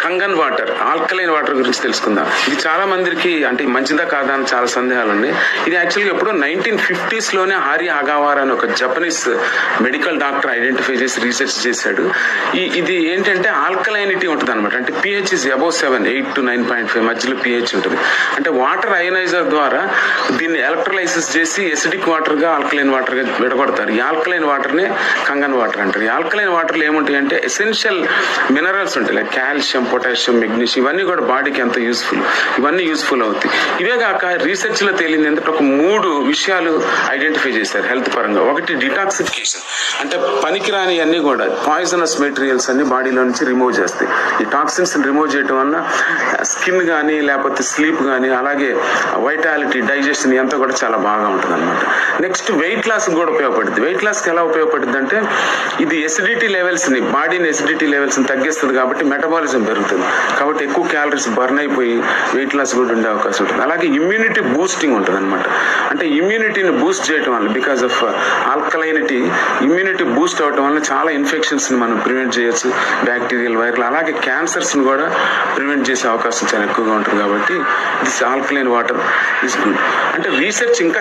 Kangen water, alkaline water గురించి తెలుసుకుందాం. ఇది చాలా మందికి అంటే మంచిదా కాదా అని చాలా సందేహాలు ఉన్నాయి. ఇది యాక్చువల్గా ఎప్పుడో 1950s లోనే హారి అగావార్ అని ఒక జపనీస్ మెడికల్ డాక్టర్ ఐడెంటిఫై చేసి రీసెర్చ్ చేశాడు. ఇది ఏంటంటే ఆల్కలైనిటీ ఉంటుంది అనమాట. అంటే pH is above 7, 8 to 9.5 మధ్యలో pH ఉంటుంది. అంటే వాటర్ అయనైజర్ ద్వారా దీన్ని ఎలక్ట్రోలైసిస్ చేసి ఎసిడిక్ వాటర్ గా ఆల్కలైన్ వాటర్ గా విడగొడతారు. ఈ ఆల్కలైన్ వాటర్ నే కంగన్ వాటర్ అంటారు. ఈ ఆల్కలైన్ వాటర్ లో ఏముంటాయి అంటే ఎసెన్షియల్ మినరల్స్ ఉంటాయి, లైక్ కాల్షియం, పొటాషియం, మెగ్నీషియం. ఇవన్నీ కూడా బాడీకి ఎంత యూస్ఫుల్, ఇవన్నీ యూస్ఫుల్ అవుతాయి. ఇవే కాక రీసెర్చ్ లో తేలింది ఏంటంటే ఒక 3 విషయాలు ఐడెంటిఫై చేశారు హెల్త్ పరంగా. ఒకటి డిటాక్సిఫికేషన్, అంటే పనికిరాని అన్ని కూడా పాయిజనస్ మెటీరియల్స్ అన్ని బాడీలో నుంచి రిమూవ్ చేస్తాయి. ఈ టాక్సిన్స్ రిమూవ్ చేయడం వల్ల స్కిన్ కానీ లేకపోతే స్లీప్ కానీ అలాగే వైటాలిటీ, డైజెషన్ అంతా కూడా చాలా బాగా ఉంటుంది అనమాట. నెక్స్ట్ వెయిట్ లాస్ కూడా ఉపయోగపడుతుంది. వెయిట్ లాస్కి ఎలా ఉపయోగపడుతుంది అంటే ఇది ఎసిడిటీ లెవెల్స్ ని, బాడీని ఎసిడిటీ లెవెల్స్ ని తగ్గిస్తుంది కాబట్టి మెటబాలిజం పెరుగుతుంది. కాబట్టి ఎక్కువ క్యాలరీస్ బర్న్ అయిపోయి వెయిట్ లాస్ కూడా ఉండే అవకాశం ఉంటుంది. అలాగే ఇమ్యూనిటీ బూస్టింగ్ ఉంటుంది అనమాట. అంటే ఇమ్యూనిటీని బూస్ట్ చేయడం వల్ల, because of alkalinity, immunity Boost అవడం వల్ల చాలా ఇన్ఫెక్షన్స్ ని మనం ప్రివెంట్ చేయొచ్చు, బ్యాక్టీరియల్, వైరల్, అలాగే క్యాన్సర్స్ ని కూడా ప్రివెంట్ చేసే అవకాశం చాలా ఎక్కువగా ఉంటుంది. కాబట్టి this alkaline water is good. అంటే రీసెర్చ్ ఇంకా